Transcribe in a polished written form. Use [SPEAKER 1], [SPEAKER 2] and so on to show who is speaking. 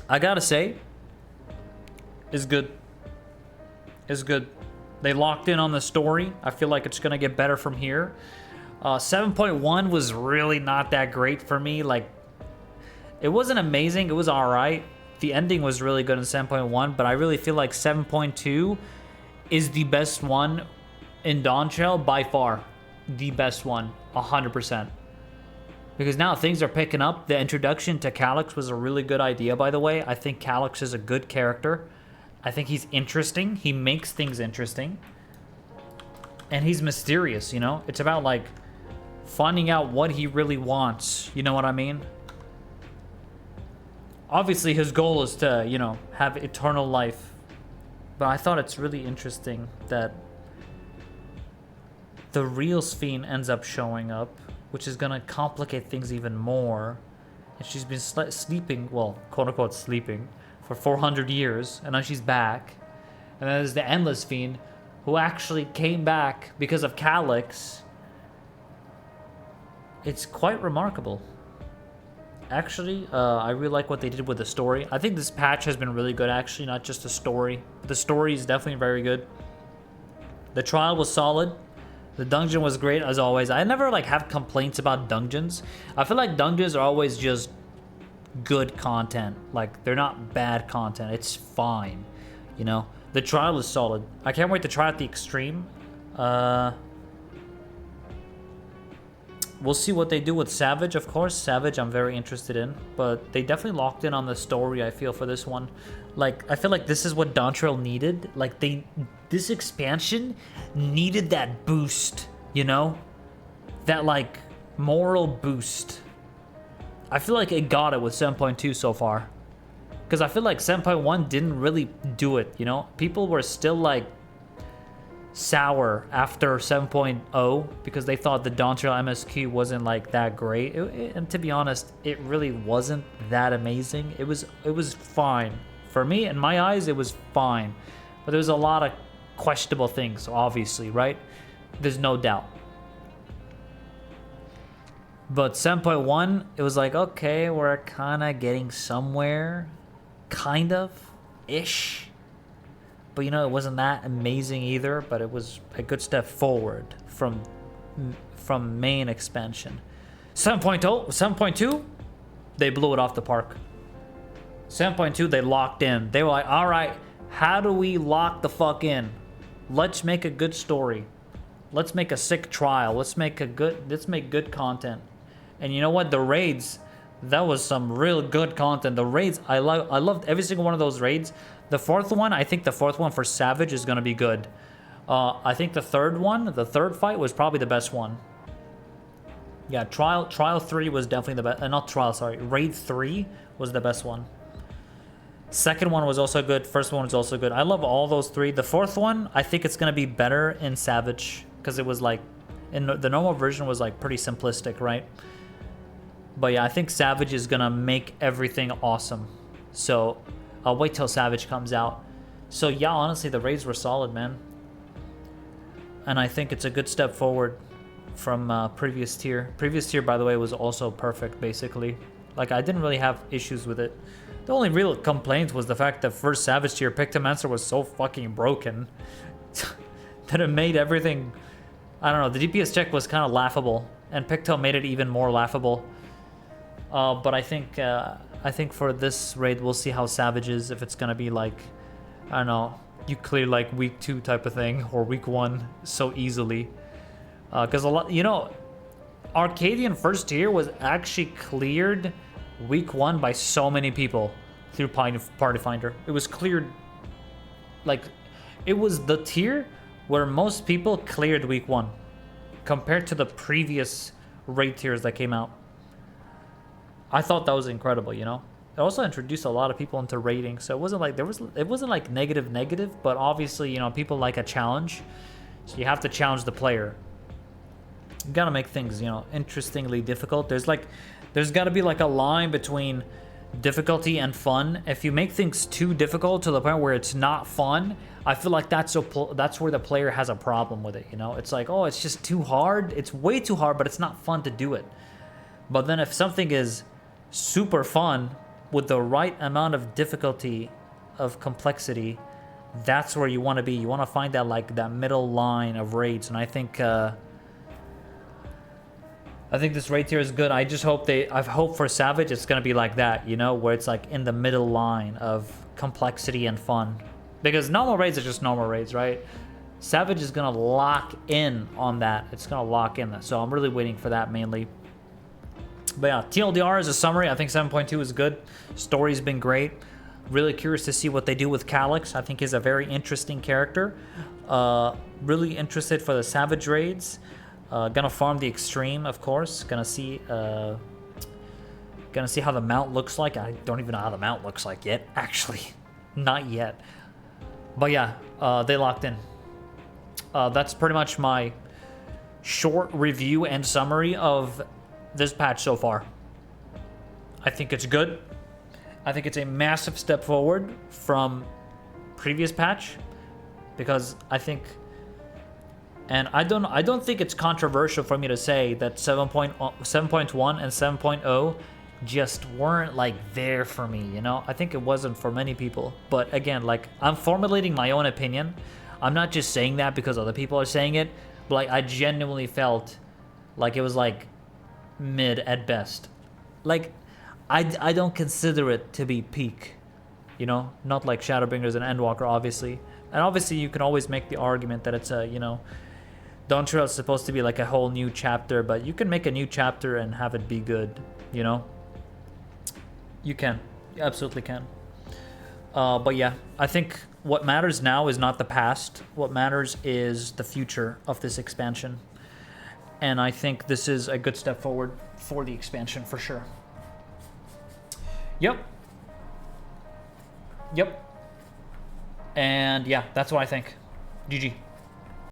[SPEAKER 1] I gotta say, is good. Is good. They locked in on the story. I feel like it's gonna get better from here. 7.1 was really not that great for me. Like, it wasn't amazing. It was all right. The ending was really good in 7.1, but I really feel like 7.2 is the best one in Dawntrail by far. The best one, 100%. Because now things are picking up. The introduction to Calyx was a really good idea, by the way. I think Calyx is a good character. I think he's interesting. He makes things interesting. And he's mysterious, you know? It's about, like, finding out what he really wants. You know what I mean? Obviously, his goal is to, you know, have eternal life. But I thought it's really interesting that the real Sphene ends up showing up, which is going to complicate things even more. And she's been sleeping, well, quote-unquote sleeping, for 400 years, and now she's back. And then there's the Endless Fiend, who actually came back because of Calyx. It's quite remarkable. Actually, I really like what they did with the story. I think this patch has been really good, actually, not just the story. The story is definitely very good. The trial was solid. The dungeon was great, as always. I never, like, have complaints about dungeons. I feel like dungeons are always just good content. Like, they're not bad content. It's fine, you know? The trial is solid. I can't wait to try out the extreme. We'll see what they do with Savage, of course. Savage, I'm very interested in. But they definitely locked in on the story, I feel, for this one. Like, I feel like this is what Dawntrail needed. Like, this expansion needed that boost, you know? That, like, moral boost. I feel like it got it with 7.2 so far. Because I feel like 7.1 didn't really do it, you know? People were still, like, sour after 7.0 because they thought the Dawntrail MSQ wasn't, like, that great. And to be honest, it really wasn't that amazing. It was fine. For me, in my eyes, it was fine. But there was a lot of questionable things, obviously, right? There's no doubt. But 7.1, it was like, okay, we're kind of getting somewhere. Kind of. Ish. But, you know, it wasn't that amazing either. But it was a good step forward from main expansion. 7.2, they blew it off the park. 7.2, they locked in. They were like, all right, how do we lock the fuck in? Let's make a good story. Let's make a sick trial. Let's make good content. And you know what? The raids, that was some real good content. The raids, I loved every single one of those raids. The fourth one, I think the fourth one for Savage is going to be good. I think the third fight was probably the best one. Yeah, Trial 3 was definitely the best. Not Trial, sorry. Raid 3 was the best one. Second one was also good. First one was also good. I love all those three. The fourth one, I think it's going to be better in Savage. Because it was like, in the normal version was like pretty simplistic, right? But yeah, I think Savage is going to make everything awesome. So I'll wait till Savage comes out. So yeah, honestly, the raids were solid, man. And I think it's a good step forward from previous tier. Previous tier, by the way, was also perfect, basically. Like, I didn't really have issues with it. The only real complaint was the fact that first Savage tier Pictomancer was so fucking broken that it made everything... I don't know, the DPS check was kind of laughable, and Picto made it even more laughable. But I think for this raid, we'll see how Savage is, if it's gonna be like, I don't know, you clear like week 2 type of thing, or week 1 so easily. Because a lot, you know, Arcadian first tier was actually cleared week 1 by so many people through Party Finder. It was cleared, like, it was the tier where most people cleared week 1 compared to the previous raid tiers that came out. I thought that was incredible, you know? It also introduced a lot of people into raiding, so it wasn't like it wasn't like negative, but obviously, you know, people like a challenge. So you have to challenge the player. You gotta make things, you know, interestingly difficult. There's gotta be like a line between difficulty and fun. If you make things too difficult to the point where it's not fun, I feel like that's where the player has a problem with it, you know? It's like, oh, it's just too hard. It's way too hard, but it's not fun to do it. But then if something is super fun, with the right amount of difficulty, of complexity, that's where you want to be. You want to find that like that middle line of raids, and I think this raid tier is good. I just hope I've hoped for Savage it's gonna be like that, you know, where it's like in the middle line of complexity and fun. Because normal raids are just normal raids, right? Savage is gonna lock in on that. It's gonna lock in that. So I'm really waiting for that mainly. But yeah, TLDR as a summary, I think 7.2 is good. Story's been great. Really curious to see what they do with Calyx. I think he's a very interesting character. Really interested for the Savage raids. Gonna farm the Extreme, of course. Gonna see how the mount looks like. I don't even know how the mount looks like yet, actually. Not yet. But yeah, they locked in. That's pretty much my short review and summary of this patch so far. I think it's good. I think it's a massive step forward from previous patch, because I think, and I don't think it's controversial for me to say that 7.1 and 7.0 just weren't like there for me, you know? I think it wasn't for many people. But again, like, I'm formulating my own opinion. I'm not just saying that because other people are saying it, but like I genuinely felt like it was like mid at best. Like, I don't consider it to be peak, you know? Not like Shadowbringers and Endwalker, obviously. And obviously you can always make the argument that it's a, you know, Dawn Trail is supposed to be like a whole new chapter, but you can make a new chapter and have it be good, you know? You can. You absolutely can. But yeah, I think what matters now is not the past. What matters is the future of this expansion. And I think this is a good step forward for the expansion for sure. Yep. And yeah, that's what I think. GG.